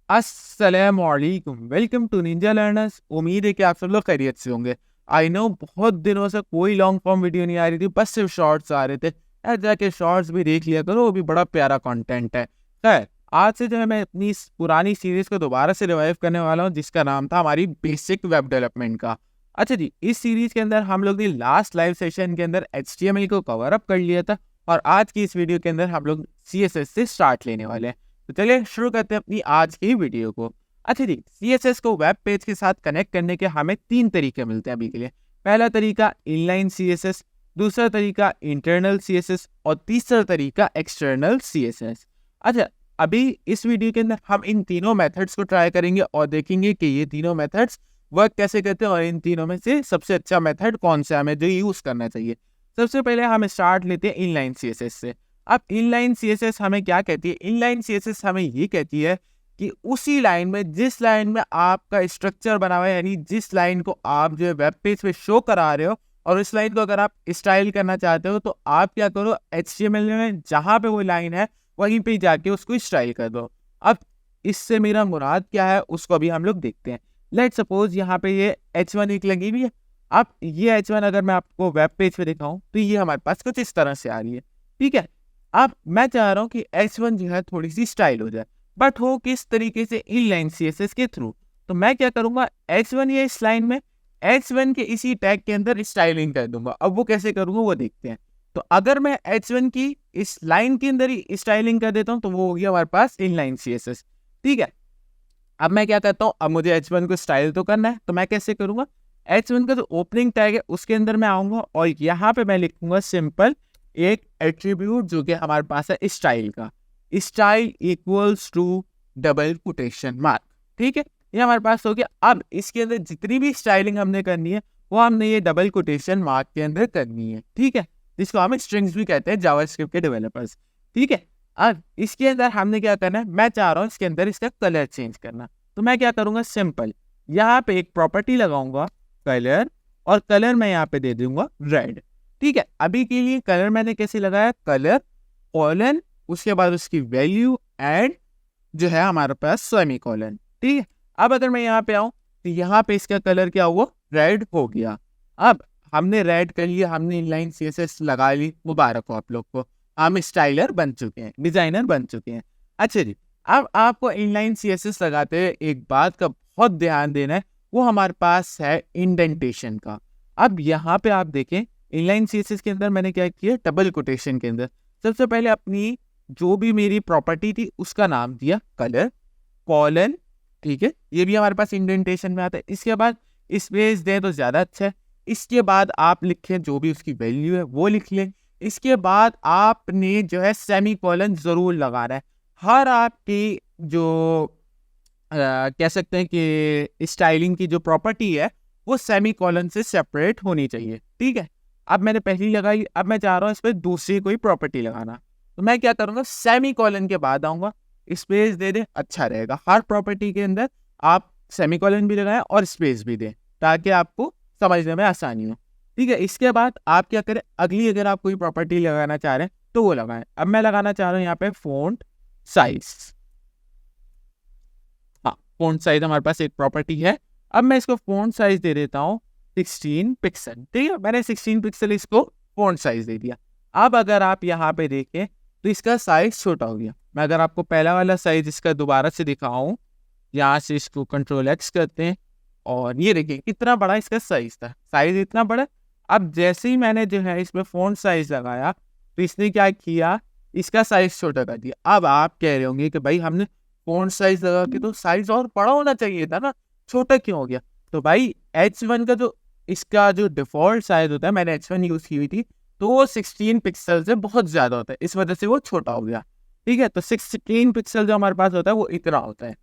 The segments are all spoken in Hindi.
अस्सलामुअलैकुम, वेलकम टू निंजा लर्नर्स। उम्मीद है कि आप सब लोग खैरियत से होंगे। आई नो बहुत दिनों से कोई लॉन्ग फॉर्म वीडियो नहीं आ रही थी, बस सिर्फ शॉर्ट्स आ रहे थे। यार जाके शॉर्ट्स भी देख लिया करो, वो भी बड़ा प्यारा कंटेंट है। खैर, आज से जो है मैं अपनी इस पुरानी सीरीज को दोबारा से रिवाइव करने वाला हूँ, जिसका नाम था हमारी बेसिक वेब डेवलपमेंट का। अच्छा जी, इस सीरीज के अंदर हम लोग ने लास्ट लाइव सेशन के अंदर HTML को कवर अप कर लिया था, और आज की इस वीडियो के अंदर हम लोग CSS से स्टार्ट लेने वाले हैं। तो चलिए शुरू करते हैं अपनी आज की वीडियो को। अच्छा जी, CSS को वेब पेज के साथ कनेक्ट करने के हमें 3 तरीके मिलते हैं अभी के लिए। पहला तरीका इनलाइन CSS, दूसरा तरीका इंटरनल CSS और तीसरा तरीका एक्सटर्नल CSS। अच्छा, अभी इस वीडियो के अंदर हम इन तीनों मेथड्स को ट्राई करेंगे और देखेंगे कि ये तीनों मेथड्स वर्क कैसे करते हैं और इन तीनों में से सबसे अच्छा मेथड कौन सा हमें जो यूज करना चाहिए। सबसे पहले हम स्टार्ट लेते हैं इनलाइन CSS से। अब इनलाइन CSS हमें क्या कहती है? इनलाइन CSS हमें ये कहती है कि उसी लाइन में, जिस लाइन में आपका स्ट्रक्चर बना हुआ है, यानी जिस लाइन को आप जो है वेब पेज पे शो करा रहे हो, और इस लाइन को अगर आप स्टाइल करना चाहते हो तो आप क्या करो, HTML में जहाँ पे वो लाइन है वहीं पे जाके उसको स्टाइल कर दो। अब इससे मेरा मुराद क्या है उसको अभी हम लोग देखते हैं। लेट सपोज यहाँ पे ये H1 एक लगी हुई है। अब ये H1 अगर मैं आपको वेब पेज पे दिखाऊं तो ये हमारे पास कुछ इस तरह से आ रही है। ठीक है, अब मैं चाह रहा हूँ कि H1 जो है थोड़ी सी स्टाइल हो जाए, बट हो किस तरीके से? इनलाइन CSS के थ्रू। तो मैं क्या करूंगा, H1 ये इस लाइन में H1 के इसी टैग के अंदर स्टाइलिंग कर दूंगा। अब वो कैसे करूंगा वो देखते हैं। तो अगर मैं H1 की इस लाइन के अंदर ही स्टाइलिंग कर देता हूँ तो वो हो गया हमारे पास इनलाइन CSS। ठीक है, अब मैं क्या करता हूँ, अब मुझे H1 को स्टाइल तो करना है, तो मैं कैसे करूंगा, H1 का जो ओपनिंग टैग है उसके अंदर मैं आऊंगा और यहाँ पे मैं लिखूंगा सिंपल एक एट्रीब्यूट जो कि हमारे पास है स्टाइल का। Style equals to double quotation mark. ठीक है, ये हमारे पास हो गया। अब इसके अंदर जितनी भी स्टाइलिंग हमने करनी है वो हमने ये डबल कोटेशन मार्क के अंदर करनी है। ठीक है, जिसको हम स्ट्रिंग्स भी कहते हैं जावास्क्रिप्ट के डेवलपर्स। ठीक है, अब इसके अंदर हमने क्या करना है, मैं चाह रहा हूँ इसके अंदर इसका कलर चेंज करना। तो मैं क्या करूंगा, सिंपल यहाँ पे एक प्रॉपर्टी लगाऊंगा कलर, और कलर मैं यहाँ पे दे दूंगा रेड। ठीक है, अभी के लिए कलर मैंने कैसे लगाया, कलर कॉलन, उसके बाद उसकी वैल्यू एंड जो है हमारे पास सेमी कॉलन। ठीक है, अब अगर मैं यहाँ पे आऊँ तो यहाँ पे इसका कलर क्या हुआ, रेड हो गया। अब हमने रेड कर लिया, हमने इनलाइन CSS लगा ली, मुबारक हो आप लोग को, हम स्टाइलर बन चुके हैं, डिजाइनर बन चुके हैं। अच्छा जी, अब आपको इनलाइन CSS लगाते हुए एक बात का बहुत ध्यान देना है, वो हमारे पास है इंडेंटेशन का। अब यहाँ पे आप देखें इनलाइन CSS के अंदर मैंने क्या किया, डबल कोटेशन के अंदर सबसे पहले अपनी जो भी मेरी प्रॉपर्टी थी उसका नाम दिया कलर कॉलन। ठीक है, ये भी हमारे पास इंडेंटेशन में आता है। इसके बाद स्पेस दें तो ज्यादा अच्छा है। इसके बाद आप लिखें जो भी उसकी वैल्यू है वो लिख लें। इसके बाद आपने जो है सेमी कॉलन जरूर लगाना है। हर आपकी जो कह सकते हैं कि स्टाइलिंग की जो प्रॉपर्टी है वो सेमी कॉलन से सेपरेट होनी चाहिए। ठीक है, अब मैंने पहली लगाई, अब मैं चाह रहा हूँ इस पर दूसरी कोई प्रॉपर्टी लगाना। तो मैं क्या करूँगा, सेमी कॉलन के बाद आऊँगा, स्पेस दे दें, अच्छा रहेगा। हर प्रॉपर्टी के अंदर आप सेमी कॉलन भी लगाएं और स्पेस भी दें ताकि आपको समझने में आसानी हो। ठीक है, इसके बाद आप क्या करें, अगली अगर आप कोई प्रॉपर्टी लगाना चाह रहे हैं तो वो लगाएं। अब मैं लगाना चाह रहा हूँ यहाँ पे फ़ॉन्ट साइज। हाँ, फ़ॉन्ट साइज हमारे पास एक प्रॉपर्टी है। अब मैं इसको फ़ॉन्ट साइज दे देता हूँ 16 पिक्सल। ठीक है, मैंने 16 पिक्सल इसको फ़ॉन्ट साइज दे दिया। अब अगर आप यहाँ पे देखें तो इसका साइज छोटा हो गया। मैं अगर आपको पहला वाला साइज इसका दोबारा से दिखाऊं, यहाँ से इसको Ctrl+X करते हैं और ये देखिए कितना बड़ा इसका साइज था, साइज इतना बड़ा। अब जैसे ही मैंने जो है इसमें फ़ॉन्ट साइज लगाया तो इसने क्या किया, इसका साइज छोटा कर दिया। अब आप कह रहे होंगे कि भाई हमने फ़ॉन्ट साइज लगा के तो साइज और बड़ा होना चाहिए था ना, छोटा क्यों हो गया? तो भाई H1 का जो इसका जो डिफ़ॉल्ट साइज होता है, मैंने H1 यूज़ की हुई थी, तो वो 16 पिक्सल से बहुत ज़्यादा होता है, इस वजह से वो छोटा हो गया। ठीक है, तो 16 पिक्सल जो हमारे पास होता है वो इतना होता है।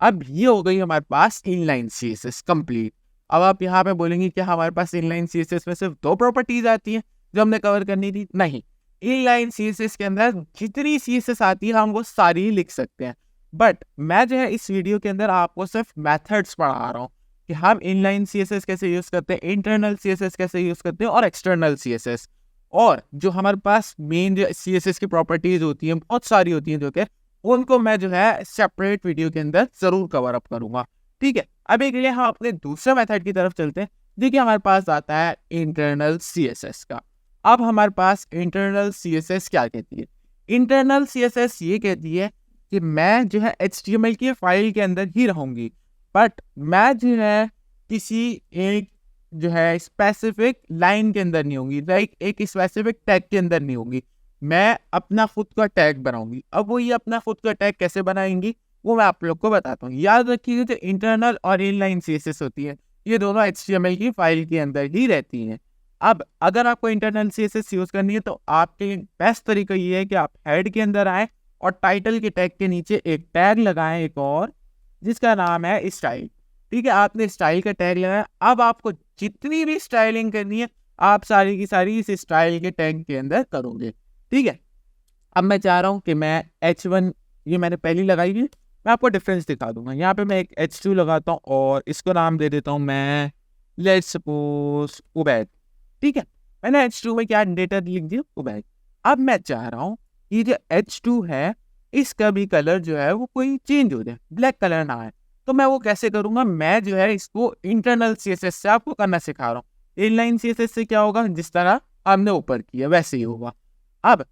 अब ये हो गई हमारे पास इनलाइन CSS कंप्लीट। अब आप यहाँ पे बोलेंगे कि हमारे पास इनलाइन CSS में सिर्फ 2 प्रॉपर्टीज आती हैं जो हमने कवर करनी थी। नहीं, इनलाइन CSS के अंदर जितनी CSS आती है हम वो सारी लिख सकते हैं, बट मैं जो है इस वीडियो के अंदर आपको सिर्फ मेथड्स पढ़ा रहा हूँ कि हम इनलाइन CSS कैसे यूज़ करते हैं, इंटरनल CSS कैसे यूज़ करते हैं और एक्सटर्नल CSS। और जो हमारे पास मेन जो CSS की प्रॉपर्टीज होती हैं बहुत सारी होती हैं जो कि उनको मैं जो है सेपरेट वीडियो के अंदर जरूर कवर अप करूंगा। ठीक है, अभी के लिए हम अपने दूसरे मेथड की तरफ चलते हैं। देखिए हमारे पास आता है इंटरनल CSS का। अब हमारे पास इंटरनल CSS क्या कहती है? इंटरनल CSS ये कहती है कि मैं जो है HTML की फाइल के अंदर ही रहूंगी, बट मैं जो है किसी एक जो है स्पेसिफिक लाइन के अंदर नहीं होंगी, लाइक एक स्पेसिफिक टैग के अंदर नहीं होंगी। मैं अपना खुद का टैग बनाऊंगी। अब वो ये अपना खुद का टैग कैसे बनाएंगी वो मैं आप लोग को बताता हूँ। याद रखिए जो इंटरनल और इनलाइन CSS होती है ये दोनों HTML की फाइल के अंदर ही रहती हैं। अब अगर आपको इंटरनल CSS यूज करनी है तो आपके लिए बेस्ट तरीका ये है कि आप हेड के अंदर आए और टाइटल के टैग के नीचे एक टैग लगाएं एक और, जिसका नाम है स्टाइल। ठीक है, आपने स्टाइल का टैग लगाया। अब आपको जितनी भी स्टाइलिंग करनी है आप सारी की सारी इस स्टाइल के टैग के अंदर करोगे। ठीक है, अब मैं चाह रहा हूँ कि मैं H1 ये मैंने पहली लगाई है, मैं आपको डिफरेंस दिखा दूंगा। यहाँ पे मैं एक H2 लगाता हूँ और इसको नाम दे देता हूँ मैं, लेट्स सपोज उबैद। ठीक है, मैंने H2 में क्या डेटा लिख दिया, उबैद। अब मैं चाह रहा हूँ ये जो H2 है इसका भी कलर जो है वो कोई चेंज हो जाए, ब्लैक कलर ना आए। तो मैं वो कैसे करूंगा, मैं जो है इसको इंटरनल CSS से आपको करना सिखा रहा हूँ। इनलाइन CSS से क्या होगा, जिस तरह हमने ऊपर किया वैसे ही होगा। अब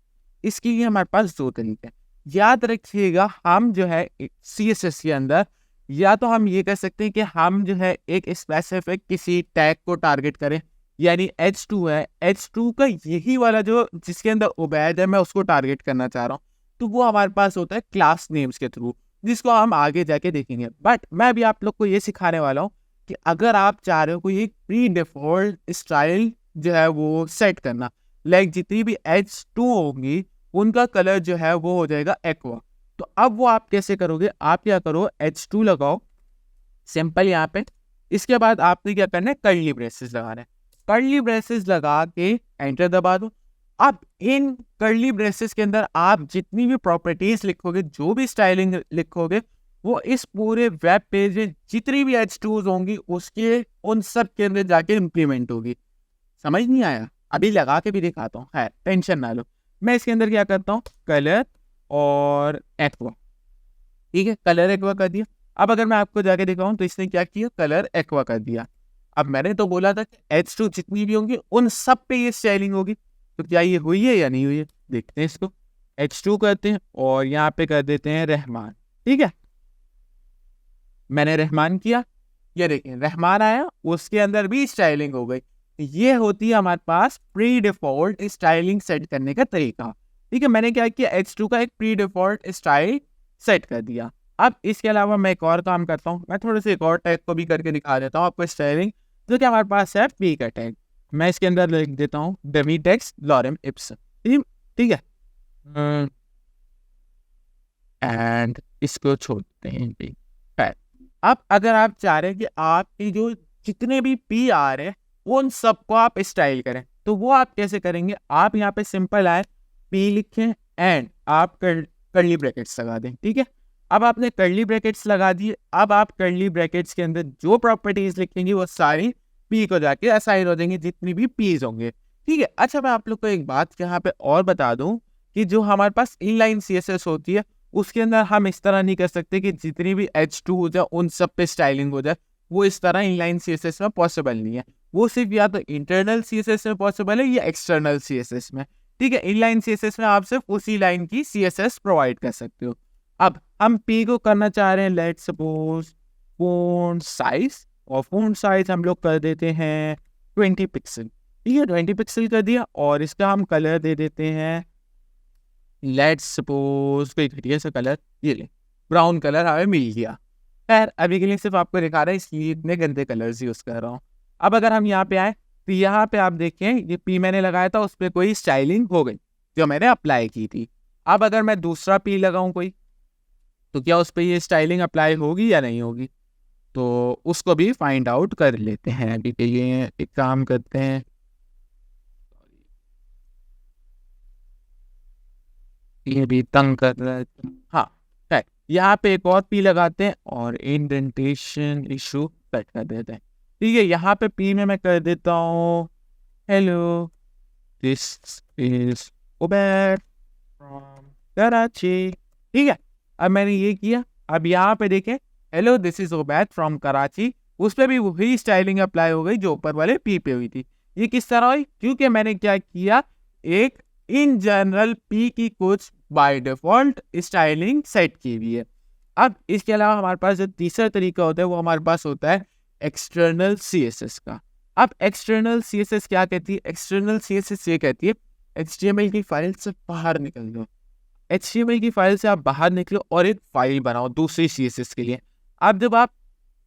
इसके लिए हमारे पास दो तरीके हैं। याद रखिएगा हम जो है CSS के अंदर या तो हम ये कर सकते हैं कि हम जो है एक स्पेसिफिक किसी टैग को टारगेट करें, यानी H2 है, H2 का यही वाला जो जिसके अंदर उबैद है मैं उसको टारगेट करना चाह रहा हूँ। तो वो हमारे पास होता है क्लास नेम्स के थ्रू, जिसको हम आगे जाके देखेंगे। बट मैं भी आप लोग को ये सिखाने वाला हूँ कि अगर आप चाह रहे हो कोई एक प्री डिफॉल्ट स्टाइल जो है वो सेट करना, लाइक जितनी भी H2 होंगी उनका कलर जो है वो हो जाएगा एक्वा। तो अब वो आप कैसे करोगे, आप क्या करो H2 लगाओ सिंपल यहाँ पे। इसके बाद आपने क्या करना है, कर्ली ब्रेसेस लगाना है। कर्ली ब्रेसेस लगा के एंटर दबा दो। अब इन कर्ली ब्रेसेस के अंदर आप जितनी भी प्रॉपर्टीज लिखोगे, जो भी स्टाइलिंग लिखोगे, वो इस पूरे वेब पेज में जितनी भी H2s होंगी उसके उन सब के अंदर जाके इम्प्लीमेंट होगी। समझ नहीं आया, अभी लगा के भी दिखाता हूँ, है टेंशन ना लो। मैं इसके अंदर क्या करता हूँ, कलर और एक्वा। ठीक है, कलर एक्वा कर दिया। अब अगर मैं आपको जाके दिखाऊं तो इसने क्या किया, कलर एक्वा कर दिया। अब मैंने तो बोला था कि H2 जितनी भी होंगी उन सब पे ये स्टाइलिंग होगी, तो क्या ये हुई है या नहीं हुई है, देखते हैं इसको। H2 करते हैं और यहाँ पे कर देते हैं रहमान। ठीक है, मैंने रहमान किया, ये देखिए रहमान आया, उसके अंदर भी स्टाइलिंग हो गई। ये होती है हमारे पास प्री डिफॉल्ट स्टाइलिंग सेट करने का तरीका। ठीक है, मैंने क्या किया, H2 का एक प्री डिफॉल्ट स्टाइल सेट कर दिया। अब इसके अलावा मैं एक और काम करता हूँ, मैं थोड़े से एक और टैग को भी करके दिखा देता हूँ आपको स्टाइलिंग, जो कि हमारे पास है पी का टैग। मैं इसके अंदर लिख देता हूँ डमी टेक्स्ट लॉरेम इप्सन। ठीक है, एंड इसको छोड़ते हैं पी। अब अगर आप चाह रहे हैं कि आपकी जो जितने भी पी आ रहे हैं उन सबको आप स्टाइल करें, तो वो आप कैसे करेंगे, आप यहाँ पे सिंपल आए पी लिखें एंड आप कर्ली ब्रैकेट्स लगा दें। ठीक है, अब आपने कर्ली ब्रैकेट्स लगा दिए। अब आप कर्ली ब्रैकेट्स के अंदर जो प्रॉपर्टीज लिखेंगे वो सारी पी को जाके असाइन हो जाएंगे, जितनी भी पीज होंगे। ठीक है, अच्छा मैं आप लोग को एक बात यहाँ पे और बता दूं कि जो हमारे पास इनलाइन CSS होती है उसके अंदर हम इस तरह नहीं कर सकते कि जितनी भी H2 हो जाए उन सब पे स्टाइलिंग हो जाए। वो इस तरह इनलाइन CSS में पॉसिबल नहीं है। वो सिर्फ या तो इंटरनल CSS में पॉसिबल है या एक्सटर्नल CSS में। ठीक है, इनलाइन CSS में आप सिर्फ उसी लाइन की CSS प्रोवाइड कर सकते हो। अब हम P को करना चाह रहे हैं, लेट्स सपोज फॉन्ट साइज, और फॉन्ट साइज हम लोग कर देते हैं 20 पिक्सल। ठीक है, 20 पिक्सल कर दिया और इसका हम कलर दे देते हैं, लेट्स सपोज कोई घटिया सा कलर, ये ले ब्राउन कलर हमें मिल गया। खैर अभी के लिए सिर्फ आपको दिखा रहा है इसलिए इतने गंदे कलर्स यूज कर रहा हूँ। अब अगर हम यहाँ पे आए तो यहाँ पे आप देखें ये पी मैंने लगाया था उस पर कोई स्टाइलिंग हो गई जो मैंने अप्लाई की थी। अब अगर मैं दूसरा पी लगाऊं कोई, तो क्या उस पर ये स्टाइलिंग अप्लाई होगी या नहीं होगी, तो उसको भी फाइंड आउट कर लेते हैं। अभी के लिए एक काम करते हैं, ये भी तंग कर रहा है। हाँ, यहाँ पे एक और पी लगाते हैं और इंडेंटेशन इशू सेट कर देते हैं। ठीक है, यहाँ पे पी में मैं कर देता हूँ hello this is Ubair from Karachi. ठीक है, अब मैंने ये किया, अब यहाँ पे देखें hello this is Ubaid from Karachi, उस पर भी वही स्टाइलिंग अप्लाई हो गई जो ऊपर वाले पी पे हुई थी। ये किस तरह हुई? क्योंकि मैंने क्या किया, एक इन जनरल पी की कुछ बाय डिफॉल्ट स्टाइलिंग सेट की हुई है। अब इसके अलावा हमारे पास जो तीसरा तरीका होता है वो हमारे पास होता है एक्सटर्नल CSS का। अब एक्सटर्नल CSS क्या कहती है? एक्सटर्नल CSS ये कहती है HTML की फाइल से बाहर निकल लो, HTML की फाइल से आप बाहर निकलो और एक फाइल बनाओ दूसरी CSS के लिए। अब जब आप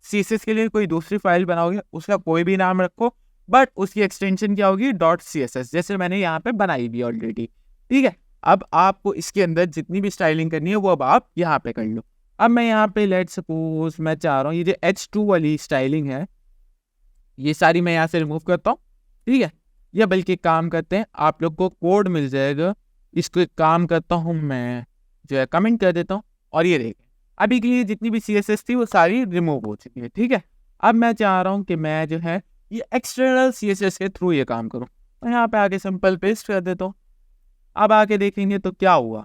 CSS के लिए कोई दूसरी फाइल बनाओगे उसका कोई भी नाम रखो, बट उसकी एक्सटेंशन क्या होगी? .css, जैसे मैंने यहाँ पे बनाई भी ऑलरेडी। ठीक है, अब आपको इसके अंदर जितनी भी स्टाइलिंग करनी है वो अब आप यहाँ पे कर लो। अब मैं यहाँ पे लेट सपोज मैं चाह रहा हूँ ये जो H2 वाली स्टाइलिंग है ये सारी मैं यहाँ से रिमूव करता हूँ। ठीक है, या बल्कि काम करते हैं, आप लोग को कोड मिल जाएगा, इसको एक काम करता हूँ मैं जो है कमेंट कर देता हूँ, और ये देखें अभी के लिए जितनी भी CSS थी वो सारी रिमूव हो चुकी है। ठीक है, अब मैं चाह रहा हूँ कि मैं जो है ये एक्सटर्नल CSS के थ्रू ये काम करूँ, तो यहाँ पे आके सिंपल पेस्ट कर देता हूँ। अब आके देखेंगे तो क्या हुआ?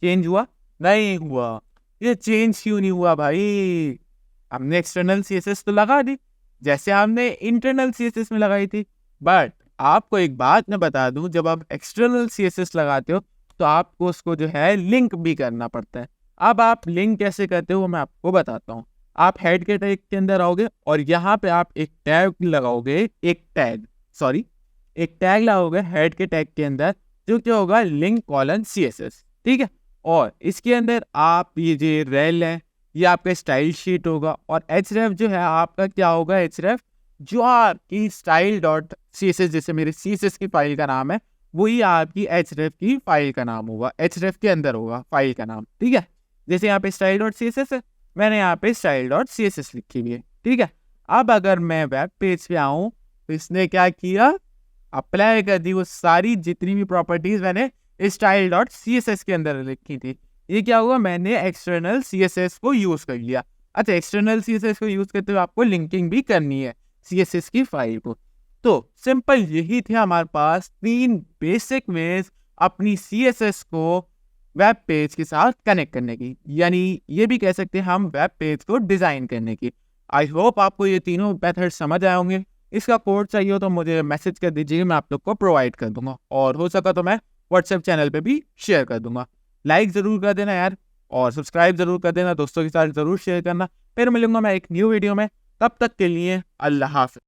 चेंज हुआ? नहीं हुआ। ये चेंज क्यों नहीं हुआ भाई? हमने एक्सटर्नल CSS तो लगा दी जैसे हमने इंटरनल CSS में लगाई थी, बट आपको एक बात मैं बता दूं, जब आप एक्सटर्नल CSS लगाते हो तो आपको उसको जो है लिंक भी करना पड़ता है। अब आप लिंक कैसे करते हो वो मैं आपको बताता हूँ। आप हेड के टैग के अंदर आओगे और यहाँ पे आप एक टैग लगाओगे, एक टैग लगाओगे हेड के टैग के अंदर, जो क्या होगा? Link colon CSS। ठीक है, और इसके अंदर आप ये जो रेल है ये आपका स्टाइल शीट होगा, और href जो है आपका क्या होगा? href जो आपकी style.css, जैसे मेरे CSS की फाइल का नाम है वही आपकी href की फाइल का नाम होगा, href के अंदर होगा फाइल का नाम। ठीक है, जैसे यहाँ पे style.css है, मैंने यहाँ पे style.css लिखी हुई है। ठीक है, अब अगर मैं वेब पेज पे आऊँ तो इसने क्या किया? अप्लाई कर दी वो सारी जितनी भी प्रॉपर्टीज मैंने style.css के अंदर लिखी थी। ये क्या हुआ? मैंने एक्सटर्नल CSS को यूज कर लिया। अच्छा, एक्सटर्नल CSS को यूज करते हुए आपको लिंकिंग भी करनी है CSS की फाइल को। तो सिंपल यही थे हमारे पास 3 बेसिक वेज अपनी CSS को वेब पेज के साथ कनेक्ट करने की, यानी ये भी कह सकते हैं हम वेब पेज को डिजाइन करने की। आई होप आपको ये तीनों मेथड समझ आए होंगे। इसका कोड चाहिए हो तो मुझे मैसेज कर दीजिए, मैं आप लोग को प्रोवाइड कर दूंगा, और हो सका तो मैं व्हाट्सएप चैनल पे भी शेयर कर दूंगा। लाइक ज़रूर कर देना यार, और सब्सक्राइब ज़रूर कर देना, दोस्तों के साथ ज़रूर शेयर करना। फिर मिलूंगा मैं एक न्यू वीडियो में, तब तक के लिए अल्लाह हाफ़िज़।